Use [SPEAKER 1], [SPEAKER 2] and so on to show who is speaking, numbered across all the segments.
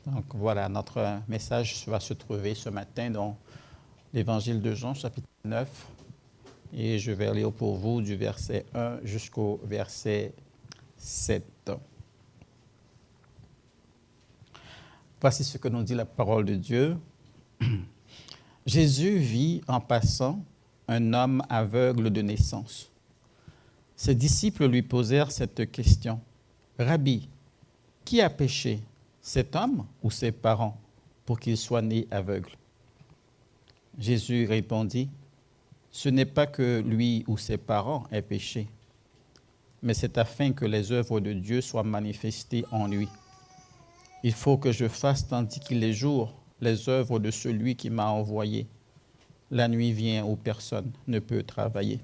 [SPEAKER 1] Donc voilà, notre message va se trouver ce matin dans l'Évangile de Jean, chapitre 9, et je vais lire pour vous du verset 1 jusqu'au verset 7. Voici ce que nous dit la parole de Dieu. Jésus vit en passant un homme aveugle de naissance. Ses disciples lui posèrent cette question. « Rabbi, qui a péché, cet homme ou ses parents, pour qu'il soit né aveugle ?» Jésus répondit, « Ce n'est pas que lui ou ses parents aient péché, mais c'est afin que les œuvres de Dieu soient manifestées en lui. Il faut que je fasse tandis qu'il est jour les œuvres de celui qui m'a envoyé. La nuit vient où personne ne peut travailler.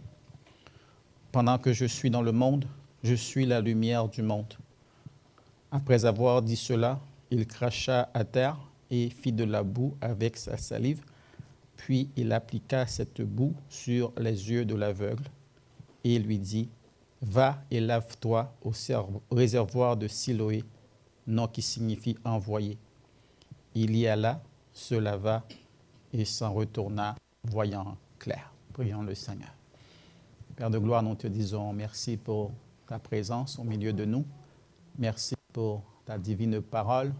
[SPEAKER 1] Pendant que je suis dans le monde, je suis la lumière du monde. » Après avoir dit cela, il cracha à terre et fit de la boue avec sa salive, puis il appliqua cette boue sur les yeux de l'aveugle et lui dit, « Va et lave-toi au réservoir de Siloé, nom qui signifie envoyé. » Il y alla, se lava et s'en retourna, voyant clair. Prions le Seigneur. Père de gloire, nous te disons merci pour ta présence au milieu de nous. Merci pour ta divine parole.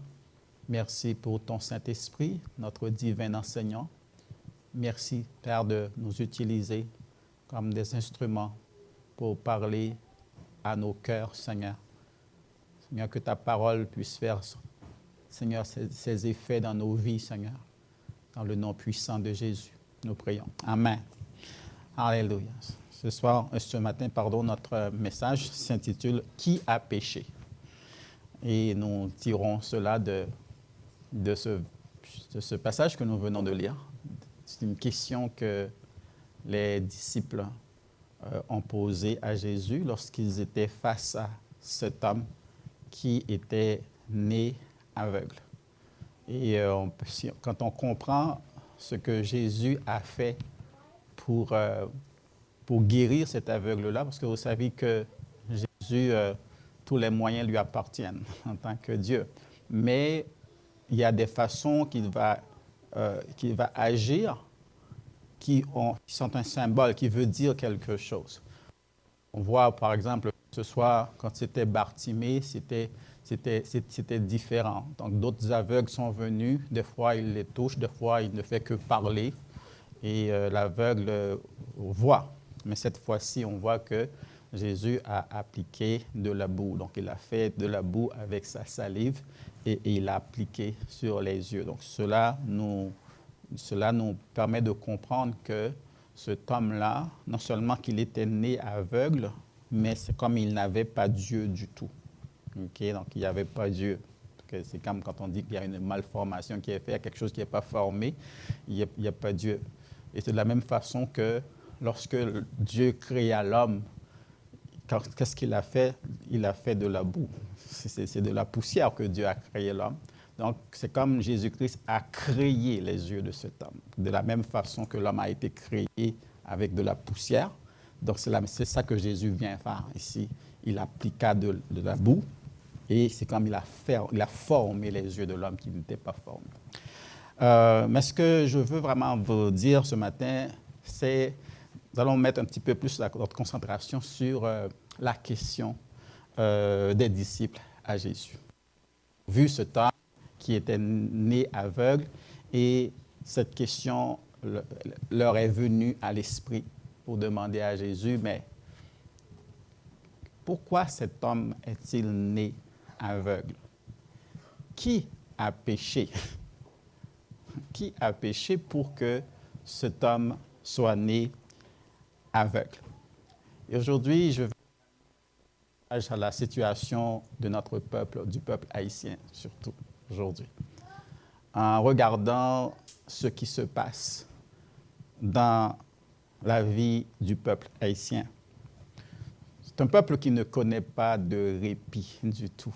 [SPEAKER 1] Merci pour ton Saint-Esprit, notre divin enseignant. Merci, Père, de nous utiliser comme des instruments pour parler à nos cœurs, Seigneur. Seigneur, que ta parole puisse faire, Seigneur, ses effets dans nos vies, Seigneur. Dans le nom puissant de Jésus, nous prions. Amen. Alléluia. Ce matin, notre message s'intitule « Qui a péché ?» Et nous tirons cela de ce passage que nous venons de lire. C'est une question que les disciples ont posée à Jésus lorsqu'ils étaient face à cet homme qui était né aveugle. Et quand on comprend ce que Jésus a fait pour guérir cet aveugle-là, parce que vous savez que Jésus, tous les moyens lui appartiennent en tant que Dieu. Mais il y a des façons qu'il va agir qui sont un symbole, qui veut dire quelque chose. On voit, par exemple, ce soir, quand c'était Bartimée, c'était différent. Donc, d'autres aveugles sont venus. Des fois, il les touche. Des fois, il ne fait que parler. Et l'aveugle voit. Mais cette fois-ci, on voit que Jésus a appliqué de la boue. Donc, il a fait de la boue avec sa salive et il l'a appliqué sur les yeux. Donc, cela nous permet de comprendre que cet homme-là, non seulement qu'il était né aveugle, mais c'est comme il n'avait pas Dieu du tout. Okay? Donc, il n'y avait pas Dieu. C'est comme quand on dit qu'il y a une malformation qui est faite, quelque chose qui n'est pas formé, il n'y a pas Dieu. Et c'est de la même façon que lorsque Dieu créa l'homme, qu'est-ce qu'il a fait? Il a fait de la boue. C'est de la poussière que Dieu a créé l'homme. Donc, c'est comme Jésus-Christ a créé les yeux de cet homme. De la même façon que l'homme a été créé avec de la poussière. Donc, c'est ça que Jésus vient faire ici. Il appliqua de la boue et c'est comme il a formé les yeux de l'homme qui n'était pas formé. Mais ce que je veux vraiment vous dire ce matin, c'est nous allons mettre un petit peu plus notre concentration sur la question des disciples à Jésus. Vu ce temps qui était né aveugle et cette question leur est venue à l'esprit pour demander à Jésus, mais pourquoi cet homme est-il né aveugle? Qui a péché? Qui a péché pour que cet homme soit né aveugle? Et aujourd'hui, je vais à la situation de notre peuple, du peuple haïtien surtout aujourd'hui, en regardant ce qui se passe dans la vie du peuple haïtien. C'est un peuple qui ne connaît pas de répit du tout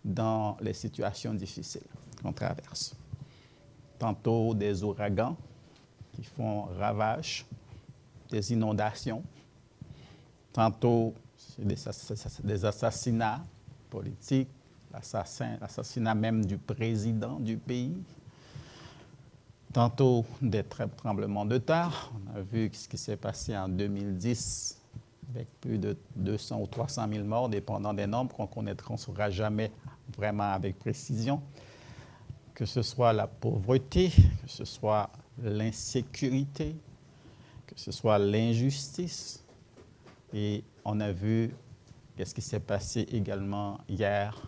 [SPEAKER 1] dans les situations difficiles qu'on traverse. Tantôt des ouragans qui font ravage, des inondations, tantôt des assassinats politiques, l'assassinat même du président du pays. Tantôt des tremblements de terre. On a vu ce qui s'est passé en 2010 avec plus de 200 ou 300 000 morts, dépendant des nombres qu'on ne saura jamais vraiment avec précision. Que ce soit la pauvreté, que ce soit l'insécurité, que ce soit l'injustice. Et on a vu ce qui s'est passé également hier,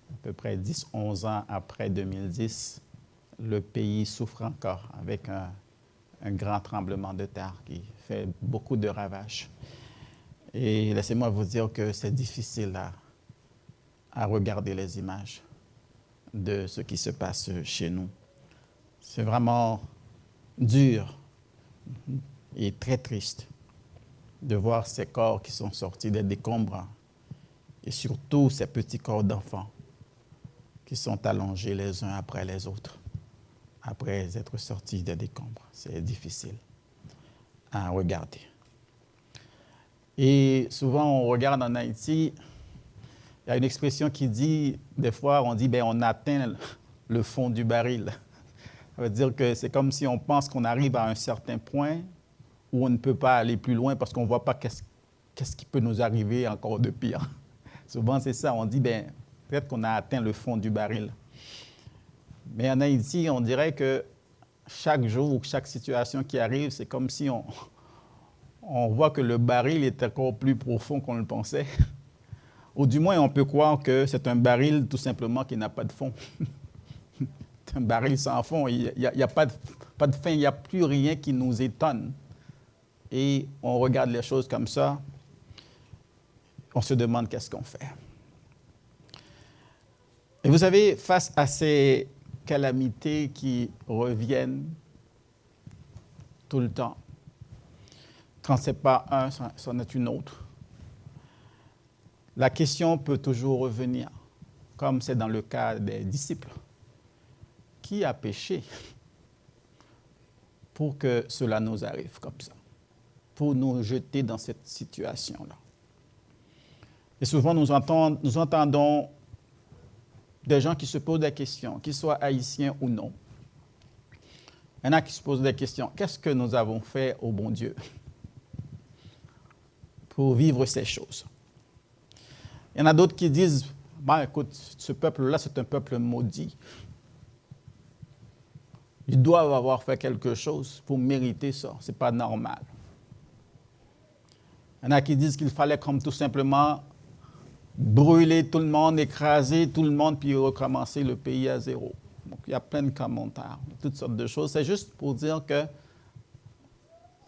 [SPEAKER 1] à peu près 10-11 ans après 2010. Le pays souffre encore avec un grand tremblement de terre qui fait beaucoup de ravages. Et laissez-moi vous dire que c'est difficile à regarder les images de ce qui se passe chez nous. C'est vraiment dur et très triste de voir ces corps qui sont sortis des décombres et surtout ces petits corps d'enfants qui sont allongés les uns après les autres après être sortis des décombres. C'est difficile à regarder. Et souvent, on regarde en Haïti, il y a une expression qui dit, des fois, on dit, on atteint le fond du baril. Ça veut dire que c'est comme si on pense qu'on arrive à un certain point où on ne peut pas aller plus loin parce qu'on ne voit pas qu'est-ce qui peut nous arriver encore de pire. Souvent, c'est ça, on dit, peut-être qu'on a atteint le fond du baril. Mais en Haïti, on dirait que chaque jour ou chaque situation qui arrive, c'est comme si on voit que le baril est encore plus profond qu'on le pensait. Ou du moins, on peut croire que c'est un baril tout simplement qui n'a pas de fond. C'est un baril sans fond. Il n'y a pas de fin, il n'y a plus rien qui nous étonne. Et on regarde les choses comme ça, on se demande qu'est-ce qu'on fait. Et vous savez, face à ces calamités qui reviennent tout le temps, quand ce n'est pas un, c'en est une autre. La question peut toujours revenir, comme c'est dans le cas des disciples. Qui a péché pour que cela nous arrive comme ça, pour nous jeter dans cette situation-là? Et souvent, nous entendons des gens qui se posent des questions, qu'ils soient haïtiens ou non. Il y en a qui se posent des questions. Qu'est-ce que nous avons fait au bon Dieu pour vivre ces choses? Il y en a d'autres qui disent, écoute, ce peuple-là, c'est un peuple maudit. Ils doivent avoir fait quelque chose pour mériter ça. Ce n'est pas normal. Il y en a qui disent qu'il fallait comme tout simplement brûler tout le monde, écraser tout le monde, puis recommencer le pays à zéro. Donc, il y a plein de commentaires, toutes sortes de choses. C'est juste pour dire que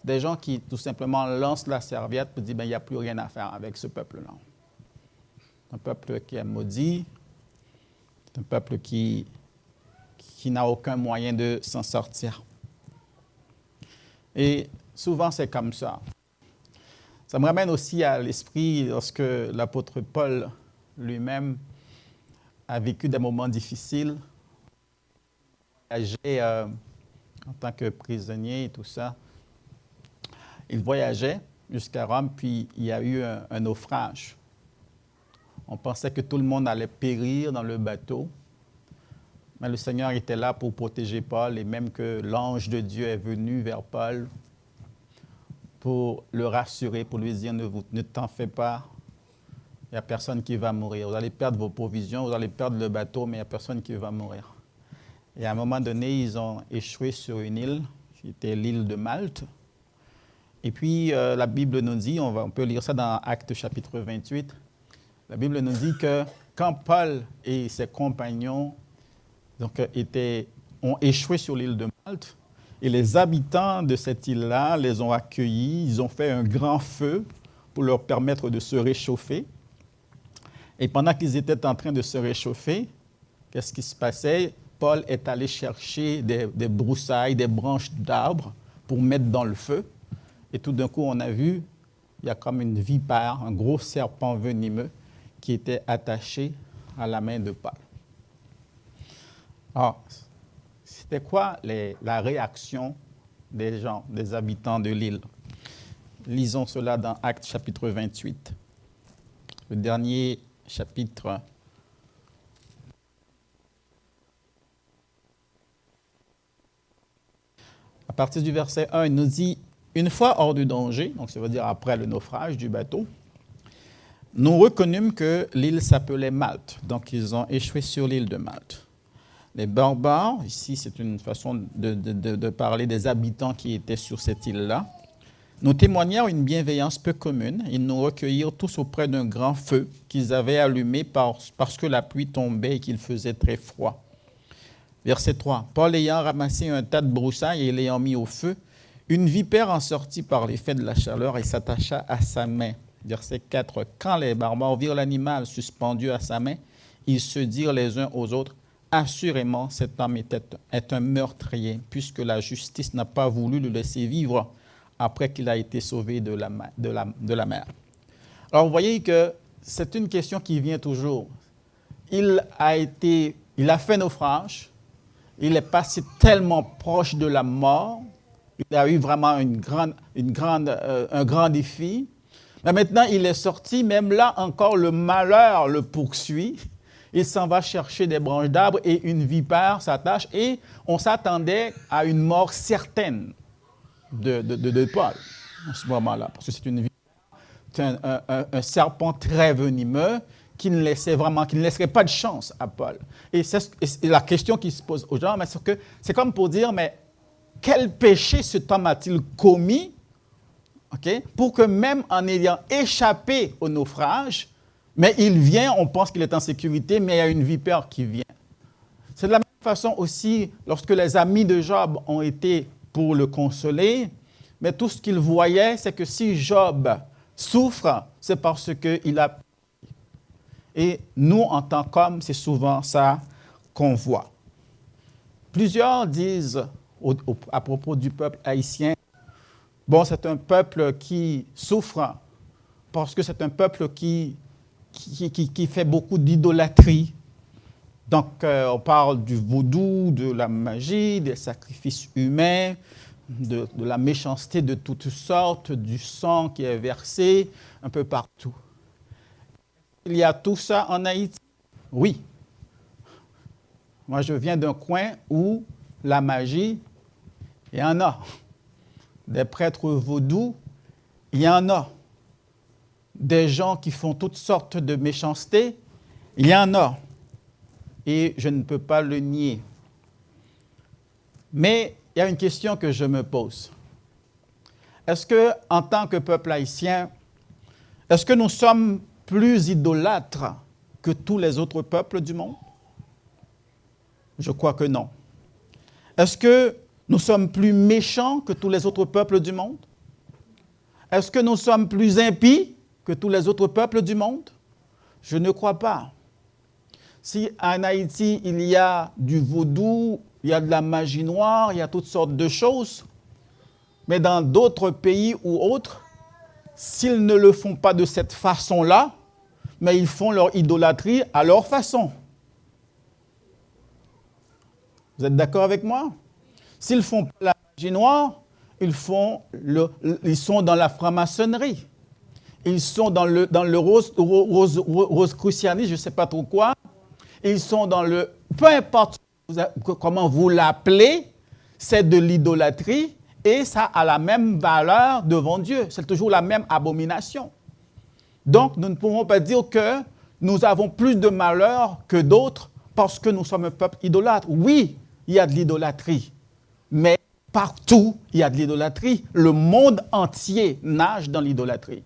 [SPEAKER 1] des gens qui tout simplement lancent la serviette pour dire, il n'y a plus rien à faire avec ce peuple-là. Un peuple qui est maudit, un peuple qui n'a aucun moyen de s'en sortir. Et souvent, c'est comme ça. Ça me ramène aussi à l'esprit lorsque l'apôtre Paul lui-même a vécu des moments difficiles, voyageait en tant que prisonnier et tout ça. Il voyageait jusqu'à Rome, puis il y a eu un naufrage. On pensait que tout le monde allait périr dans le bateau, mais le Seigneur était là pour protéger Paul et même que l'ange de Dieu est venu vers Paul pour le rassurer, pour lui dire ne t'en fais pas, il n'y a personne qui va mourir. Vous allez perdre vos provisions, vous allez perdre le bateau, mais il n'y a personne qui va mourir. Et à un moment donné, ils ont échoué sur une île, qui était l'île de Malte. Et puis, la Bible nous dit, on peut lire ça dans Actes chapitre 28, la Bible nous dit que quand Paul et ses compagnons ont échoué sur l'île de Malte, et les habitants de cette île-là les ont accueillis, ils ont fait un grand feu pour leur permettre de se réchauffer. Et pendant qu'ils étaient en train de se réchauffer, qu'est-ce qui se passait? Paul est allé chercher des broussailles, des branches d'arbres pour mettre dans le feu. Et tout d'un coup, on a vu, il y a comme une vipère, un gros serpent venimeux qui était attaché à la main de Paul. Alors, c'était quoi la réaction des gens, des habitants de l'île? Lisons cela dans Actes chapitre 28, le dernier chapitre à partir du verset 1, il nous dit « Une fois hors du danger », donc ça veut dire après le naufrage du bateau, nous reconnûmes que l'île s'appelait Malte. Donc, ils ont échoué sur l'île de Malte. Les barbares, ici, c'est une façon de parler des habitants qui étaient sur cette île-là, nous témoignèrent une bienveillance peu commune. Ils nous recueillirent tous auprès d'un grand feu qu'ils avaient allumé parce que la pluie tombait et qu'il faisait très froid. Verset 3. Paul ayant ramassé un tas de broussailles et l'ayant mis au feu, une vipère en sortit par l'effet de la chaleur et s'attacha à sa main. Verset 4. Quand les barbares virent l'animal suspendu à sa main, ils se dirent les uns aux autres, « Assurément, cet homme est un meurtrier, puisque la justice n'a pas voulu le laisser vivre après qu'il a été sauvé de la mer. » Alors, vous voyez que c'est une question qui vient toujours. Il a fait naufrage, il est passé tellement proche de la mort, il a eu vraiment un grand défi. Mais maintenant, il est sorti, même là encore, le malheur le poursuit. Il s'en va chercher des branches d'arbres et une vipère s'attache et on s'attendait à une mort certaine de Paul en ce moment-là. Parce que c'est une vipère, un serpent très venimeux qui ne laisserait pas de chance à Paul. Et c'est la question qui se pose aux gens, mais c'est comme pour dire, mais quel péché cet homme a-t-il commis, pour que même en ayant échappé au naufrage, mais il vient, on pense qu'il est en sécurité, mais il y a une vipère qui vient. C'est de la même façon aussi lorsque les amis de Job ont été pour le consoler, mais tout ce qu'ils voyaient, c'est que si Job souffre, c'est parce qu'il a... Et nous, en tant qu'hommes, c'est souvent ça qu'on voit. Plusieurs disent à propos du peuple haïtien, bon, c'est un peuple qui souffre parce que c'est un peuple qui fait beaucoup d'idolâtrie. Donc, on parle du vaudou, de la magie, des sacrifices humains, de la méchanceté de toutes sortes, du sang qui est versé un peu partout. Il y a tout ça en Haïti? Oui. Moi, je viens d'un coin où la magie, il y en a. Des prêtres vaudous, il y en a. Des gens qui font toutes sortes de méchanceté, il y en a. Et je ne peux pas le nier. Mais il y a une question que je me pose. Est-ce que, en tant que peuple haïtien, est-ce que nous sommes plus idolâtres que tous les autres peuples du monde? Je crois que non. Est-ce que nous sommes plus méchants que tous les autres peuples du monde? Est-ce que nous sommes plus impies que tous les autres peuples du monde? Je ne crois pas. Si en Haïti, il y a du vaudou, il y a de la magie noire, il y a toutes sortes de choses, mais dans d'autres pays ou autres, s'ils ne le font pas de cette façon-là, mais ils font leur idolâtrie à leur façon. Vous êtes d'accord avec moi? S'ils font pas la magie noire, ils sont dans la franc-maçonnerie. Ils sont dans le rosicrucianisme, je ne sais pas trop quoi. Ils sont dans le... Peu importe comment vous l'appelez, c'est de l'idolâtrie et ça a la même valeur devant Dieu. C'est toujours la même abomination. Donc, nous ne pouvons pas dire que nous avons plus de malheur que d'autres parce que nous sommes un peuple idolâtre. Oui, il y a de l'idolâtrie, mais partout, il y a de l'idolâtrie. Le monde entier nage dans l'idolâtrie.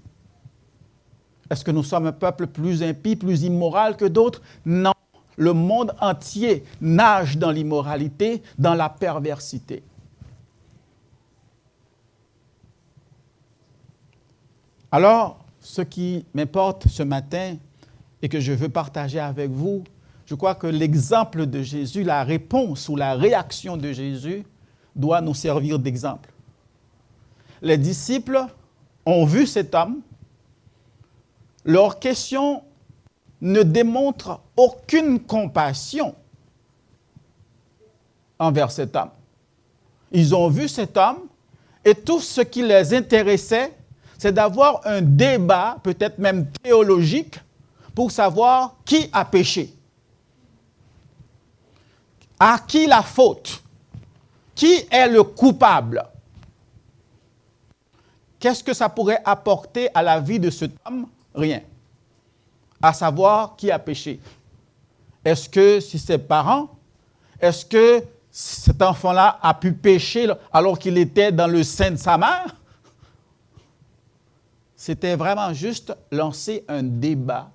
[SPEAKER 1] Est-ce que nous sommes un peuple plus impie, plus immoral que d'autres? Non. Le monde entier nage dans l'immoralité, dans la perversité. Alors, ce qui m'importe ce matin et que je veux partager avec vous, je crois que l'exemple de Jésus, la réponse ou la réaction de Jésus doit nous servir d'exemple. Les disciples ont vu cet homme. Leur question ne démontre aucune compassion envers cet homme. Ils ont vu cet homme et tout ce qui les intéressait, c'est d'avoir un débat, peut-être même théologique, pour savoir qui a péché. À qui la faute? Qui est le coupable? Qu'est-ce que ça pourrait apporter à la vie de cet homme? Rien. À savoir qui a péché. Est-ce que c'est ses parents? Est-ce que cet enfant-là a pu pécher alors qu'il était dans le sein de sa mère? C'était vraiment juste lancer un débat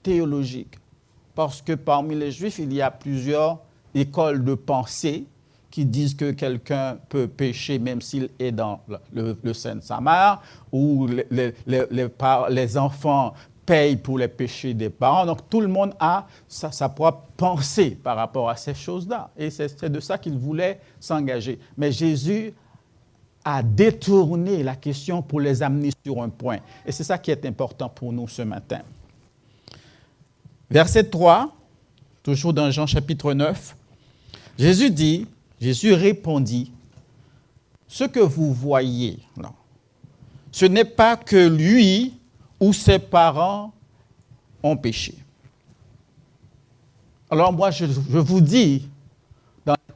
[SPEAKER 1] théologique. Parce que parmi les Juifs, il y a plusieurs écoles de pensée qui disent que quelqu'un peut pécher même s'il est dans le sein de sa mère, ou les enfants payent pour les péchés des parents. Donc tout le monde a sa propre pensée par rapport à ces choses-là. Et c'est de ça qu'il voulait s'engager. Mais Jésus a détourné la question pour les amener sur un point. Et c'est ça qui est important pour nous ce matin. Verset 3, toujours dans Jean chapitre 9, Jésus répondit, « Ce que vous voyez, non, ce n'est pas que lui ou ses parents ont péché. » Alors moi, je vous dis,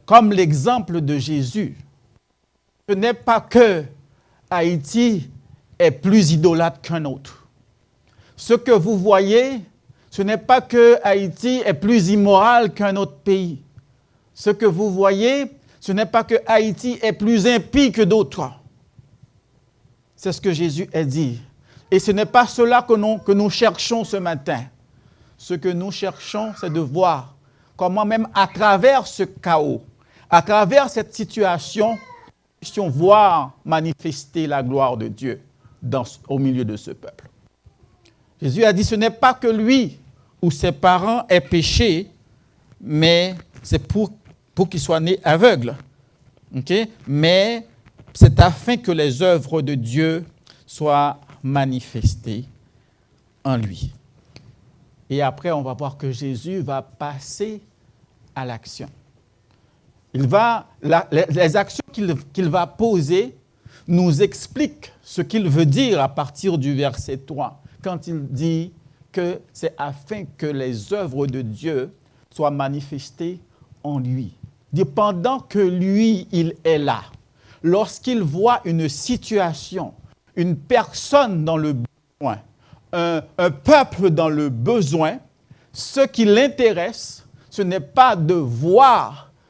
[SPEAKER 1] comme l'exemple de Jésus, ce n'est pas que Haïti est plus idolâtre qu'un autre. Ce que vous voyez, ce n'est pas que Haïti est plus immoral qu'un autre pays. Ce que vous voyez, ce n'est pas que Haïti est plus impie que d'autres. C'est ce que Jésus a dit. Et ce n'est pas cela que nous cherchons ce matin. Ce que nous cherchons, c'est de voir comment même à travers ce chaos, à travers cette situation, nous puissions voir manifester la gloire de Dieu au milieu de ce peuple. Jésus a dit, ce n'est pas que lui ou ses parents aient péché, mais c'est pour qu'il soit né aveugle. Okay? Mais c'est afin que les œuvres de Dieu soient manifestées en lui. Et après, on va voir que Jésus va passer à l'action. Les actions qu'il va poser nous expliquent ce qu'il veut dire à partir du verset 3, quand il dit que c'est afin que les œuvres de Dieu soient manifestées en lui. Pendant que lui, il est là, lorsqu'il voit une situation, une personne dans le besoin, un peuple dans le besoin, ce qui l'intéresse, ce n'est pas de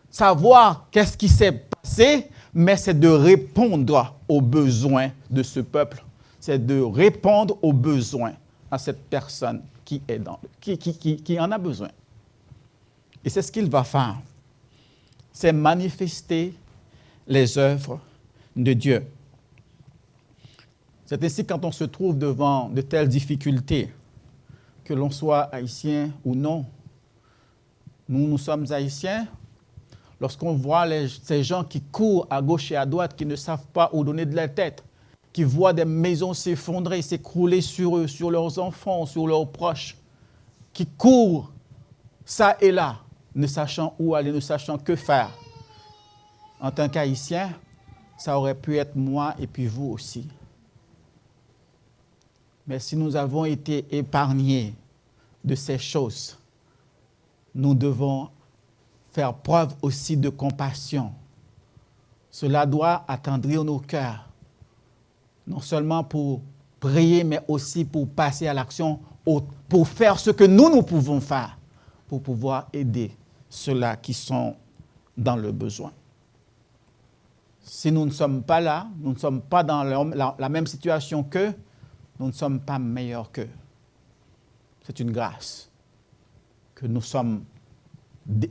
[SPEAKER 1] savoir qu'est-ce qui s'est passé, mais c'est de répondre aux besoins de ce peuple. C'est de répondre aux besoins à cette personne qui en a besoin. Et c'est ce qu'il va faire. C'est manifester les œuvres de Dieu. C'est ainsi quand on se trouve devant de telles difficultés, que l'on soit haïtien ou non. Nous sommes haïtiens. Lorsqu'on voit ces gens qui courent à gauche et à droite, qui ne savent pas où donner de la tête, qui voient des maisons s'effondrer, s'écrouler sur eux, sur leurs enfants, sur leurs proches, qui courent ça et là, ne sachant où aller, ne sachant que faire. En tant qu'Haïtien, ça aurait pu être moi et puis vous aussi. Mais si nous avons été épargnés de ces choses, nous devons faire preuve aussi de compassion. Cela doit attendrir nos cœurs, non seulement pour prier, mais aussi pour passer à l'action, pour faire ce que nous pouvons faire, pour pouvoir aider ceux-là qui sont dans le besoin. Si nous ne sommes pas là, nous ne sommes pas dans la même situation qu'eux, nous ne sommes pas meilleurs qu'eux. C'est une grâce que nous sommes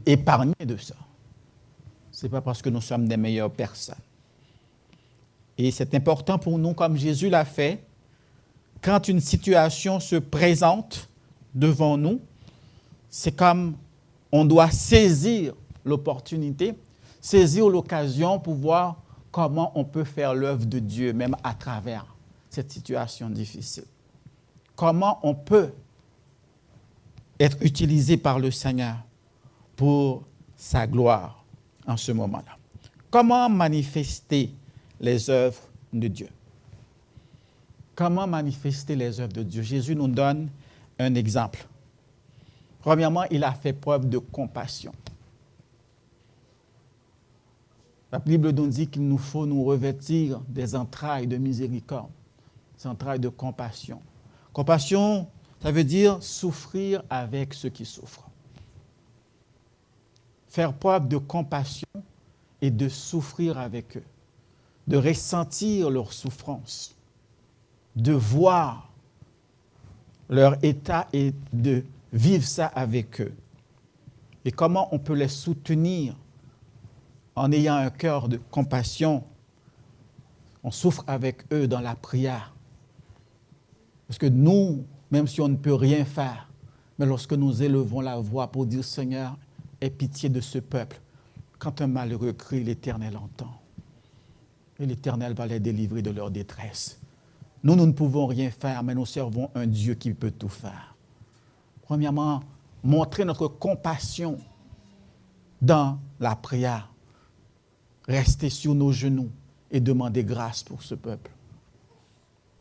[SPEAKER 1] épargnés de ça. Ce n'est pas parce que nous sommes des meilleures personnes. Et c'est important pour nous, comme Jésus l'a fait, quand une situation se présente devant nous, c'est comme on doit saisir l'opportunité, saisir l'occasion pour voir comment on peut faire l'œuvre de Dieu, même à travers cette situation difficile. Comment on peut être utilisé par le Seigneur pour sa gloire en ce moment-là. Comment manifester les œuvres de Dieu? Comment manifester les œuvres de Dieu? Jésus nous donne un exemple. Premièrement, il a fait preuve de compassion. La Bible nous dit qu'il nous faut nous revêtir des entrailles de miséricorde, des entrailles de compassion. Compassion, ça veut dire souffrir avec ceux qui souffrent. Faire preuve de compassion et de souffrir avec eux, de ressentir leur souffrance, de voir leur état et de vivre ça avec eux. Et comment on peut les soutenir en ayant un cœur de compassion? On souffre avec eux dans la prière. Parce que nous, même si on ne peut rien faire, mais lorsque nous élevons la voix pour dire « Seigneur, aie pitié de ce peuple », quand un malheureux crie, l'Éternel entend. Et l'Éternel va les délivrer de leur détresse. Nous ne pouvons rien faire, mais nous servons un Dieu qui peut tout faire. Premièrement, montrer notre compassion dans la prière. Rester sur nos genoux et demander grâce pour ce peuple.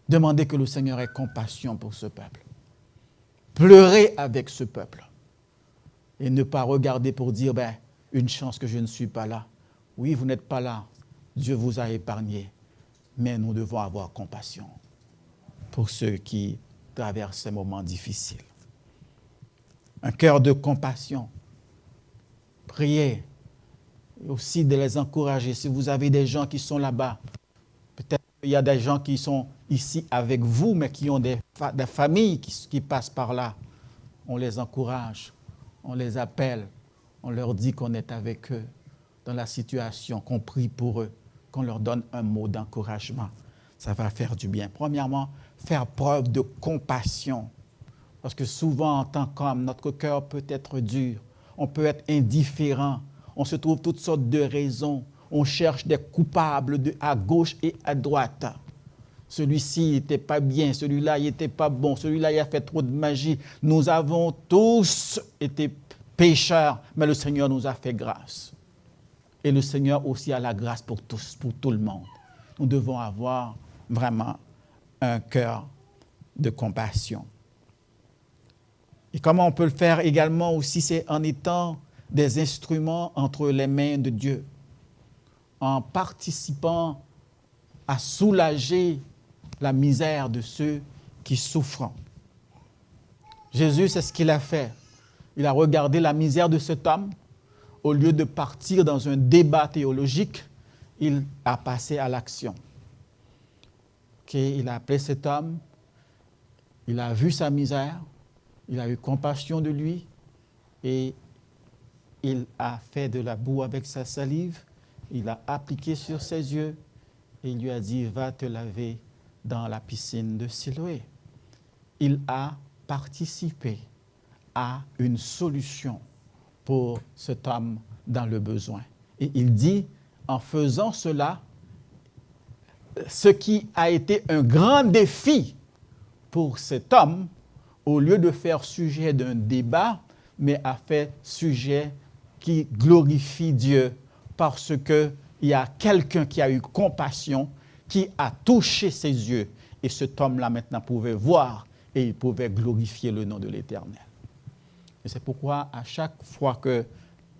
[SPEAKER 1] Demander que le Seigneur ait compassion pour ce peuple. Pleurer avec ce peuple. Et ne pas regarder pour dire, une chance que je ne suis pas là. Oui, vous n'êtes pas là. Dieu vous a épargné. Mais nous devons avoir compassion pour ceux qui traversent ces moments difficiles. Un cœur de compassion. Priez. Et aussi de les encourager. Si vous avez des gens qui sont là-bas, peut-être qu'il y a des gens qui sont ici avec vous, mais qui ont des familles qui passent par là. On les encourage, on les appelle, on leur dit qu'on est avec eux dans la situation, qu'on prie pour eux, qu'on leur donne un mot d'encouragement. Ça va faire du bien. Premièrement, faire preuve de compassion. Parce que souvent, en tant qu'homme, notre cœur peut être dur. On peut être indifférent. On se trouve toutes sortes de raisons. On cherche des coupables à gauche et à droite. Celui-ci n'était pas bien, celui-là il n'était pas bon, celui-là il a fait trop de magie. Nous avons tous été pécheurs, mais le Seigneur nous a fait grâce. Et le Seigneur aussi a la grâce pour tous, pour tout le monde. Nous devons avoir vraiment un cœur de compassion. Et comment on peut le faire également aussi, c'est en étant des instruments entre les mains de Dieu, en participant à soulager la misère de ceux qui souffrent. Jésus, c'est ce qu'il a fait. Il a regardé la misère de cet homme. Au lieu de partir dans un débat théologique, il a passé à l'action. Il a appelé cet homme, il a vu sa misère, il a eu compassion de lui et il a fait de la boue avec sa salive, il a appliqué sur ses yeux et il lui a dit « Va te laver dans la piscine de Siloé ». Il a participé à une solution pour cet homme dans le besoin. Et il dit, en faisant cela, ce qui a été un grand défi pour cet homme, au lieu de faire sujet d'un débat, mais a fait sujet qui glorifie Dieu parce qu'il y a quelqu'un qui a eu compassion, qui a touché ses yeux. Et cet homme-là maintenant pouvait voir et il pouvait glorifier le nom de l'Éternel. Et c'est pourquoi à chaque fois que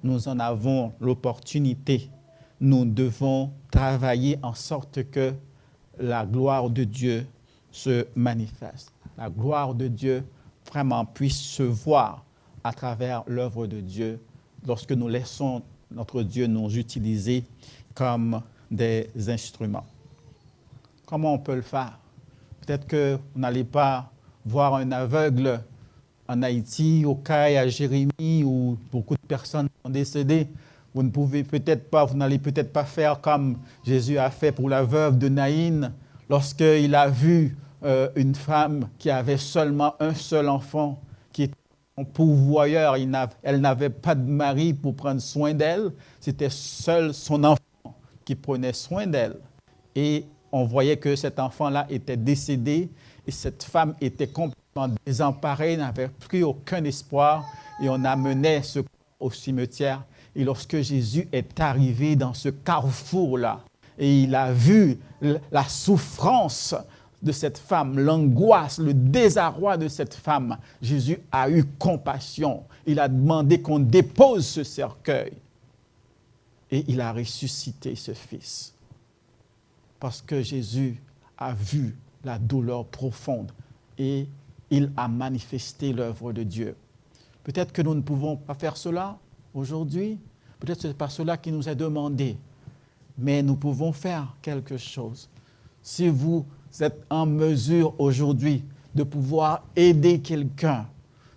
[SPEAKER 1] nous en avons l'opportunité, nous devons travailler en sorte que la gloire de Dieu se manifeste. La gloire de Dieu vraiment puisse se voir à travers l'œuvre de Dieu lorsque nous laissons notre Dieu nous utiliser comme des instruments. Comment on peut le faire? Peut-être que vous n'allez pas voir un aveugle en Haïti, au Caille, à Jérémie, où beaucoup de personnes sont décédées. Vous n'allez peut-être pas faire comme Jésus a fait pour la veuve de Naïn, lorsqu'il a vu une femme qui avait seulement un seul enfant, qui était un pourvoyeur. Elle n'avait pas de mari pour prendre soin d'elle. C'était seul son enfant qui prenait soin d'elle. Et on voyait que cet enfant-là était décédé et cette femme était complètement désemparée, n'avait plus aucun espoir et on amenait ce corps au cimetière. Et lorsque Jésus est arrivé dans ce carrefour-là et il a vu la souffrance de cette femme, l'angoisse, le désarroi de cette femme, Jésus a eu compassion. Il a demandé qu'on dépose ce cercueil. et il a ressuscité ce fils. Parce que Jésus a vu la douleur profonde et il a manifesté l'œuvre de Dieu. Peut-être que nous ne pouvons pas faire cela aujourd'hui, peut-être que ce n'est pas cela qui nous est demandé, mais nous pouvons faire quelque chose. Si vous êtes en mesure aujourd'hui de pouvoir aider quelqu'un,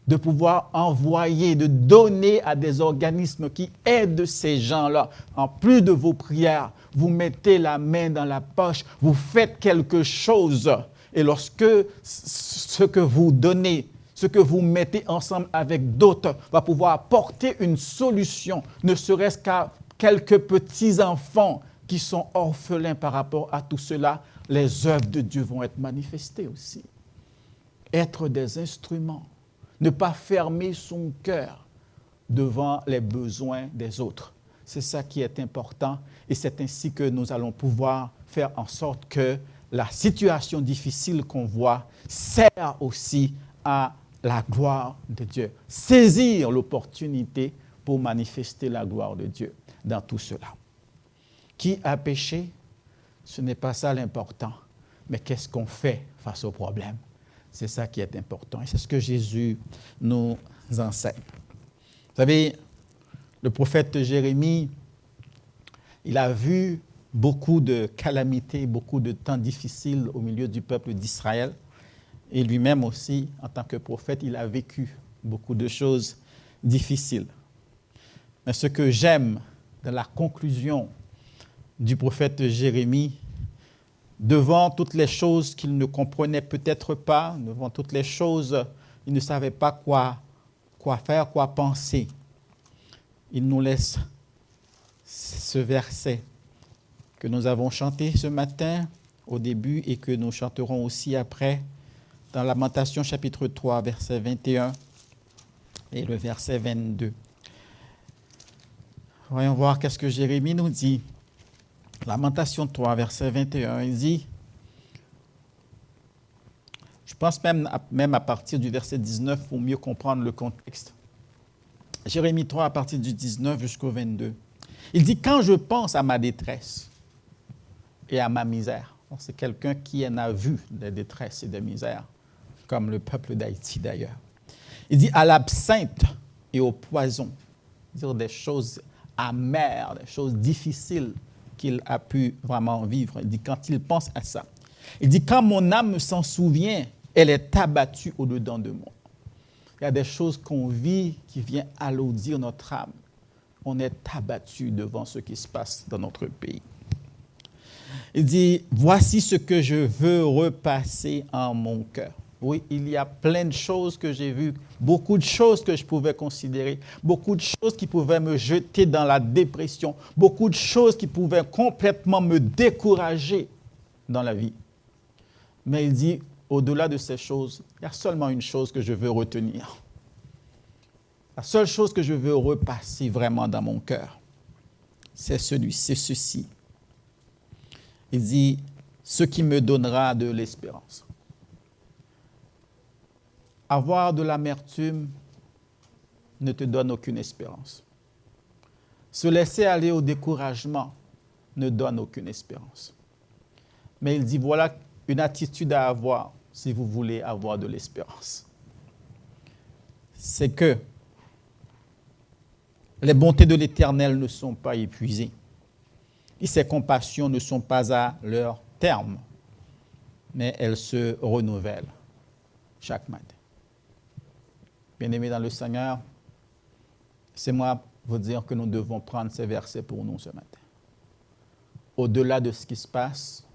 [SPEAKER 1] de pouvoir envoyer, de donner à des organismes qui aident ces gens-là, en plus de vos prières, vous mettez la main dans la poche, vous faites quelque chose. Et lorsque ce que vous donnez, ce que vous mettez ensemble avec d'autres va pouvoir apporter une solution, ne serait-ce qu'à quelques petits-enfants qui sont orphelins par rapport à tout cela, les œuvres de Dieu vont être manifestées aussi. Être des instruments, ne pas fermer son cœur devant les besoins des autres. C'est ça qui est important et c'est ainsi que nous allons pouvoir faire en sorte que la situation difficile qu'on voit sert aussi à la gloire de Dieu. Saisir l'opportunité pour manifester la gloire de Dieu dans tout cela. Qui a péché? Ce n'est pas ça l'important, mais qu'est-ce qu'on fait face au problème? C'est ça qui est important et c'est ce que Jésus nous enseigne. Vous savez, le prophète Jérémie, il a vu beaucoup de calamités, beaucoup de temps difficiles au milieu du peuple d'Israël. Et lui-même aussi, en tant que prophète, il a vécu beaucoup de choses difficiles. Mais ce que j'aime dans la conclusion du prophète Jérémie, devant toutes les choses qu'il ne comprenait peut-être pas, devant toutes les choses, il ne savait pas quoi faire, quoi penser. Il nous laisse ce verset que nous avons chanté ce matin au début et que nous chanterons aussi après dans Lamentation chapitre 3, verset 21 et le verset 22. Voyons voir qu'est-ce que Jérémie nous dit. Lamentation 3, verset 21, il dit, je pense même à partir du verset 19 pour mieux comprendre le contexte. Jérémie 3, à partir du 19 jusqu'au 22. Il dit, quand je pense à ma détresse et à ma misère, c'est quelqu'un qui en a vu des détresses et des misères, comme le peuple d'Haïti d'ailleurs. Il dit, à l'absinthe et au poison, dire des choses amères, des choses difficiles qu'il a pu vraiment vivre. Il dit, quand il pense à ça, il dit, quand mon âme s'en souvient, elle est abattue au-dedans de moi. Il y a des choses qu'on vit qui viennent alourdir notre âme. On est abattu devant ce qui se passe dans notre pays. Il dit, voici ce que je veux repasser en mon cœur. Oui, il y a plein de choses que j'ai vues, beaucoup de choses que je pouvais considérer, beaucoup de choses qui pouvaient me jeter dans la dépression, beaucoup de choses qui pouvaient complètement me décourager dans la vie. Mais il dit, au-delà de ces choses, il y a seulement une chose que je veux retenir. La seule chose que je veux repasser vraiment dans mon cœur, c'est ceci. Il dit, ce qui me donnera de l'espérance. Avoir de l'amertume ne te donne aucune espérance. Se laisser aller au découragement ne donne aucune espérance. Mais il dit, voilà une attitude à avoir si vous voulez avoir de l'espérance. C'est que les bontés de l'Éternel ne sont pas épuisées et ses compassions ne sont pas à leur terme, mais elles se renouvellent chaque matin. Bien-aimés dans le Seigneur, c'est moi vous dire que nous devons prendre ces versets pour nous ce matin. Au-delà de ce qui se passe,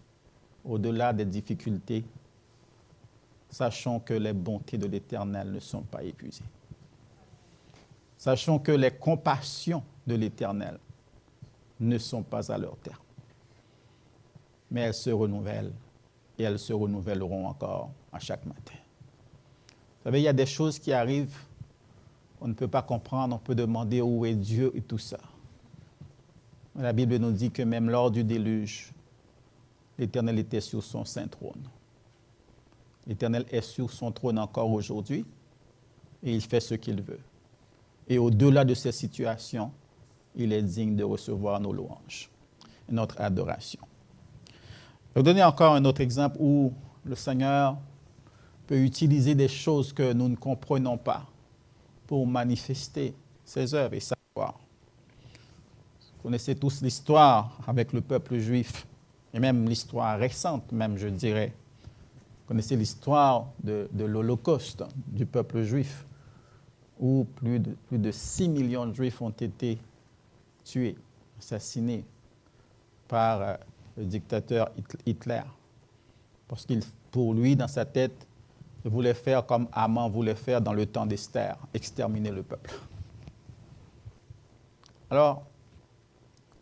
[SPEAKER 1] au-delà des difficultés, sachons que les bontés de l'Éternel ne sont pas épuisées. Sachons que les compassions de l'Éternel ne sont pas à leur terme. Mais elles se renouvellent et elles se renouvelleront encore à chaque matin. Vous savez, il y a des choses qui arrivent, on ne peut pas comprendre, on peut demander où est Dieu et tout ça. Mais la Bible nous dit que même lors du déluge, l'Éternel était sur son saint trône. L'Éternel est sur son trône encore aujourd'hui et il fait ce qu'il veut. Et au-delà de ces situations, il est digne de recevoir nos louanges et notre adoration. Je vais donner encore un autre exemple où le Seigneur peut utiliser des choses que nous ne comprenons pas pour manifester ses œuvres et sa gloire. Vous connaissez tous l'histoire avec le peuple juif, et même l'histoire récente, même je dirais. Vous connaissez l'histoire de l'Holocauste du peuple juif, où plus de 6 millions de Juifs ont été tués, assassinés par le dictateur Hitler. Parce qu'il, pour lui, dans sa tête, il voulait faire comme Haman voulait faire dans le temps d'Esther, exterminer le peuple. Alors,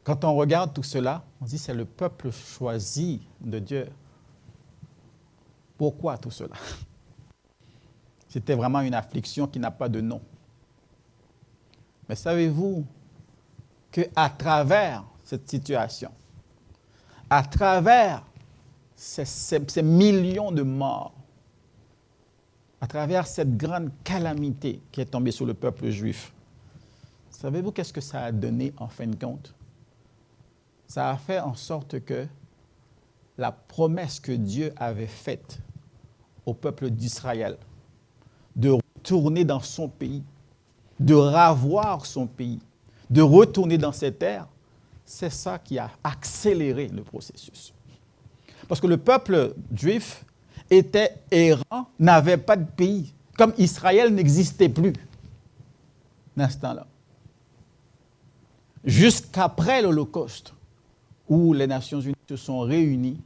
[SPEAKER 1] quand on regarde tout cela, on dit que c'est le peuple choisi de Dieu. Pourquoi tout cela? C'était vraiment une affliction qui n'a pas de nom. Mais savez-vous qu'à travers cette situation, à travers ces millions de morts, à travers cette grande calamité qui est tombée sur le peuple juif, savez-vous qu'est-ce que ça a donné en fin de compte? Ça a fait en sorte que la promesse que Dieu avait faite au peuple d'Israël, de retourner dans son pays, de ravoir son pays, de retourner dans ses terres, c'est ça qui a accéléré le processus. Parce que le peuple juif était errant, n'avait pas de pays, comme Israël n'existait plus dans ce temps-là. Jusqu'après l'Holocauste, où les Nations Unies se sont réunies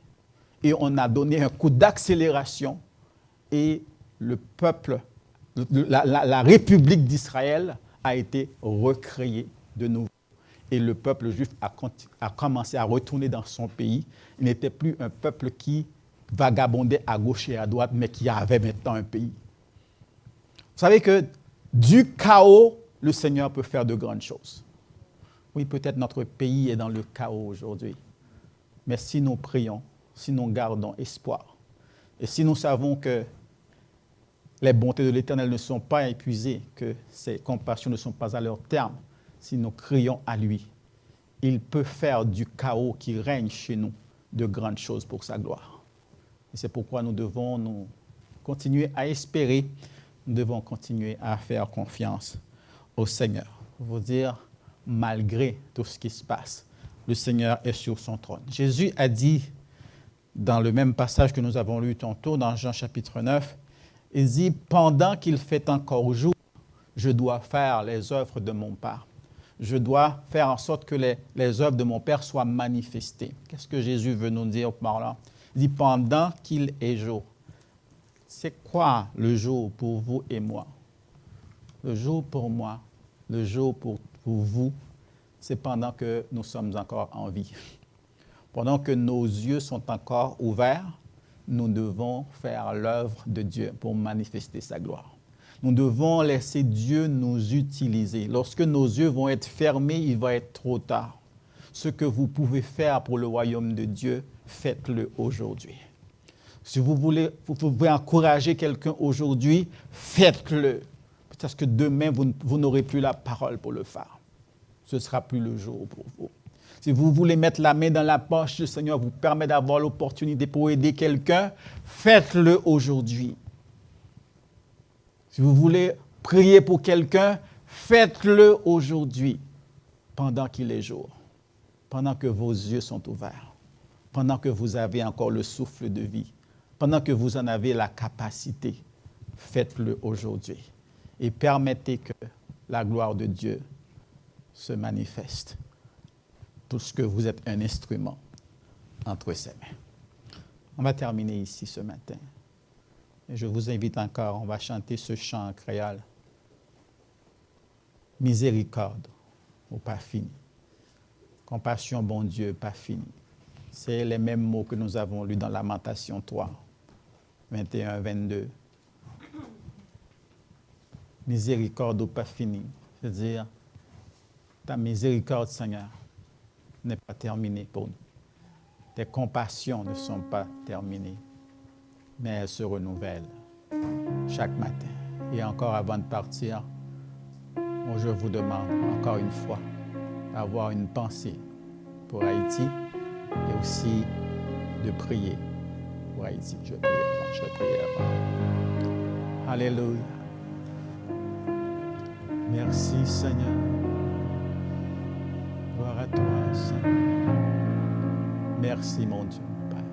[SPEAKER 1] et on a donné un coup d'accélération et le peuple, la République d'Israël a été recréée de nouveau. Et le peuple juif a commencé à retourner dans son pays. Il n'était plus un peuple qui vagabondait à gauche et à droite, mais qui avait maintenant un pays. Vous savez que du chaos, le Seigneur peut faire de grandes choses. Oui, peut-être notre pays est dans le chaos aujourd'hui. Mais si nous prions, si nous gardons espoir, et si nous savons que les bontés de l'Éternel ne sont pas épuisées, que ses compassions ne sont pas à leur terme, si nous crions à lui, il peut faire du chaos qui règne chez nous de grandes choses pour sa gloire. Et c'est pourquoi nous devons nous continuer à espérer, nous devons continuer à faire confiance au Seigneur. Pour vous dire, malgré tout ce qui se passe, le Seigneur est sur son trône. Jésus a dit, dans le même passage que nous avons lu tantôt, dans Jean chapitre 9, il dit, « Pendant qu'il fait encore jour, je dois faire les œuvres de mon Père. Je dois faire en sorte que les œuvres de mon Père soient manifestées. » Qu'est-ce que Jésus veut nous dire par là? Il dit, « Pendant qu'il est jour. » C'est quoi le jour pour vous et moi? Le jour pour moi, le jour pour vous, c'est pendant que nous sommes encore en vie. Pendant que nos yeux sont encore ouverts, nous devons faire l'œuvre de Dieu pour manifester sa gloire. Nous devons laisser Dieu nous utiliser. Lorsque nos yeux vont être fermés, il va être trop tard. Ce que vous pouvez faire pour le royaume de Dieu, faites-le aujourd'hui. Si vous pouvez encourager quelqu'un aujourd'hui, faites-le. Parce que demain, vous n'aurez plus la parole pour le faire. Ce ne sera plus le jour pour vous. Si vous voulez mettre la main dans la poche, le Seigneur vous permet d'avoir l'opportunité pour aider quelqu'un, faites-le aujourd'hui. Si vous voulez prier pour quelqu'un, faites-le aujourd'hui, pendant qu'il est jour, pendant que vos yeux sont ouverts, pendant que vous avez encore le souffle de vie, pendant que vous en avez la capacité, faites-le aujourd'hui. Et permettez que la gloire de Dieu se manifeste, puisque vous êtes un instrument entre ses mains. On va terminer ici ce matin. Et je vous invite encore, on va chanter ce chant en créole. Miséricorde, ou pas fini. Compassion, bon Dieu, pas fini. C'est les mêmes mots que nous avons lus dans Lamentation 3, 21, 22. Miséricorde, ou pas fini. C'est-à-dire, ta miséricorde, Seigneur, n'est pas terminée pour nous. Tes compassions ne sont pas terminées, mais elles se renouvellent chaque matin. Et encore avant de partir, je vous demande encore une fois, avoir une pensée pour Haïti et aussi de prier pour Haïti. Je vais prier avant. Alléluia. Merci Seigneur. Gloire à toi Seigneur. Merci mon Dieu, Père.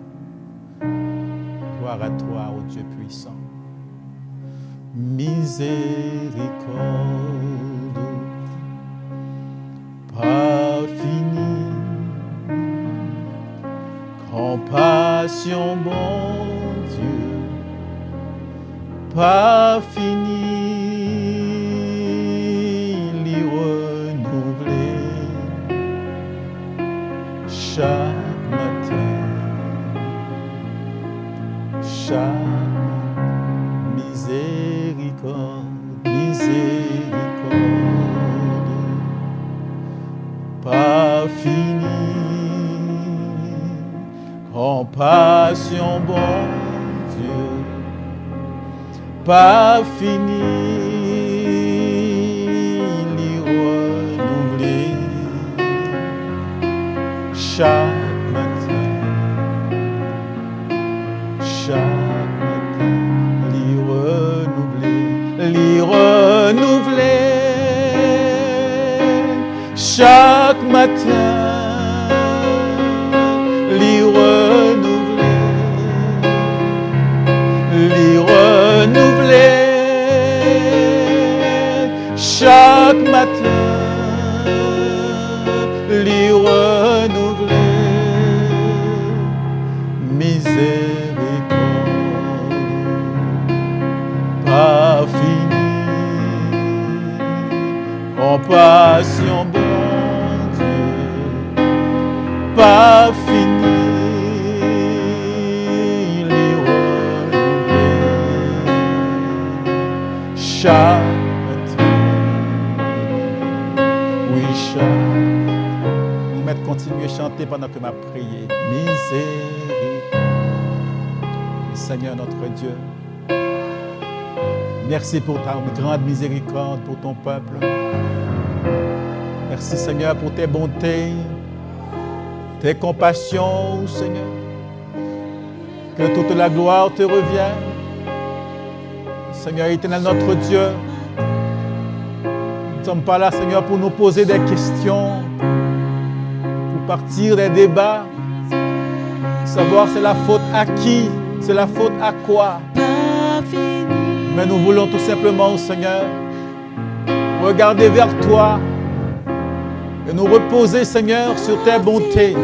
[SPEAKER 1] Gloire à toi, ô Dieu puissant. Miséricorde, pas fini. Compassion, bon Dieu, pas fini. L'y renouveler chaque matin, chaque miséricorde, pas fini. Compassion, bon Dieu, pas fini. L'y renouveler chaque matin, l'y renouveler chaque matin, l'y renouveler chaque matin, l'y renouveler miséricorde, pas fini. Compassion, bon Dieu, pas fini. L'y renouveler chaque matin, oui, chaque. Nous mettons continuer à chanter pendant que ma prière. Miséricorde, Seigneur notre Dieu. Merci pour ta grande miséricorde pour ton peuple. Merci Seigneur pour tes bontés, tes compassions, Seigneur. Que toute la gloire te revienne. Seigneur éternel notre Dieu, nous ne sommes pas là, Seigneur, pour nous poser des questions, pour partir des débats, savoir c'est la faute à qui, c'est la faute à quoi. Mais nous voulons tout simplement, Seigneur, regarder vers toi et nous reposer, Seigneur, sur tes bontés,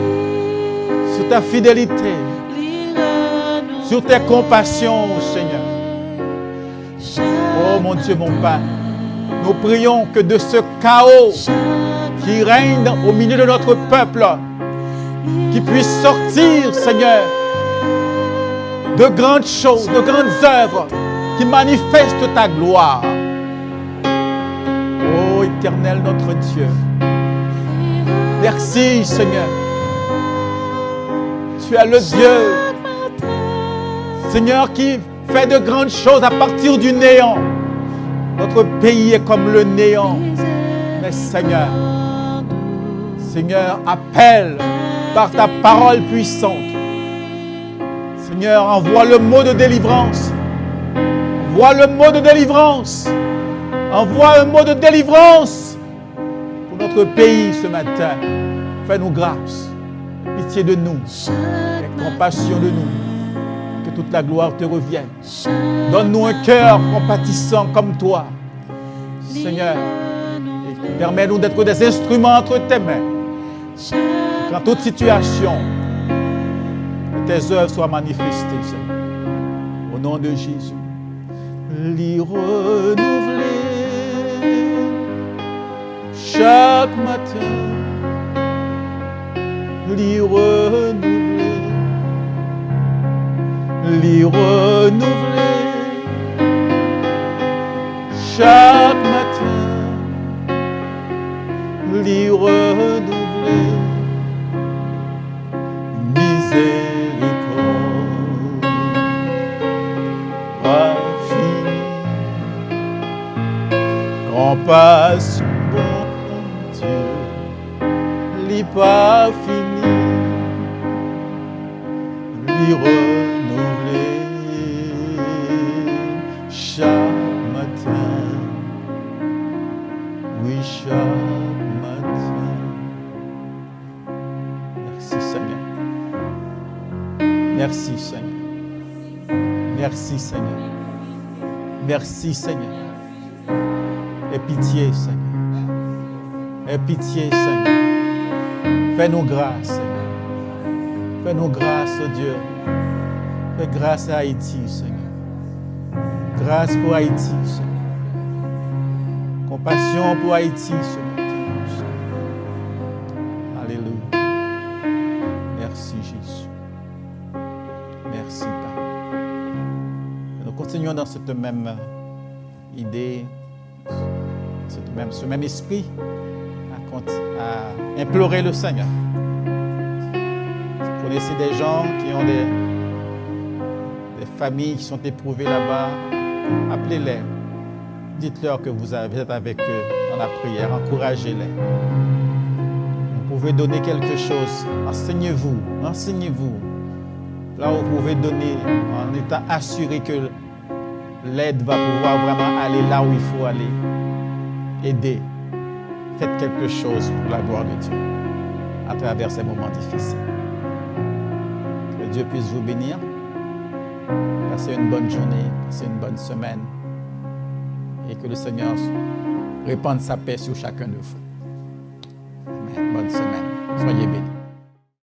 [SPEAKER 1] sur ta fidélité, sur tes compassions, Seigneur. Oh mon Dieu, mon Père, nous prions que de ce chaos qui règne au milieu de notre peuple, qu'il puisse sortir, Seigneur, de grandes choses, de grandes œuvres qui manifestent ta gloire. Oh éternel notre Dieu, merci Seigneur. Tu es le Dieu, Seigneur, qui fait de grandes choses à partir du néant. Notre pays est comme le néant. Mais Seigneur, Seigneur, appelle par ta parole puissante. Seigneur, envoie le mot de délivrance. Envoie le mot de délivrance. Envoie un mot de délivrance pour notre pays ce matin. Fais-nous grâce, pitié de nous, et compassion de nous. Que toute la gloire te revienne. Donne-nous un cœur compatissant comme toi, Seigneur. Et permets-nous d'être des instruments entre tes mains. Qu'en toute situation, que tes œuvres soient manifestées, Seigneur. Au nom de Jésus. L'y renouveler chaque matin. L'y renouveler. L'y renouveler chaque matin. L'y renouveler miséricorde, pas fini. Compassion, bon Dieu, n'est pas fini, lui renouveler chaque matin, oui, chaque matin. Merci Seigneur. Merci Seigneur. Merci Seigneur. Merci Seigneur. Aie pitié Seigneur. Aie pitié Seigneur. Fais-nous grâce Seigneur. Fais-nous grâce oh Dieu. Fais grâce à Haïti Seigneur. Grâce pour Haïti Seigneur. Compassion pour Haïti ce matin. Alléluia. Merci Jésus. Merci Père. Nous continuons dans cette même idée, ce même esprit à implorer le Seigneur. Vous connaissez des gens qui ont des familles qui sont éprouvées là-bas, appelez-les. Dites-leur que vous êtes avec eux dans la prière, encouragez-les. Vous pouvez donner quelque chose, enseignez-vous. Là où vous pouvez donner, en étant assuré que l'aide va pouvoir vraiment aller là où il faut aller. Aidez. Faites quelque chose pour la gloire de Dieu à travers ces moments difficiles. Que Dieu puisse vous bénir. Passez une bonne journée, passez une bonne semaine. Et que le Seigneur répande sa paix sur chacun de vous. Amen. Bonne semaine. Soyez bénis.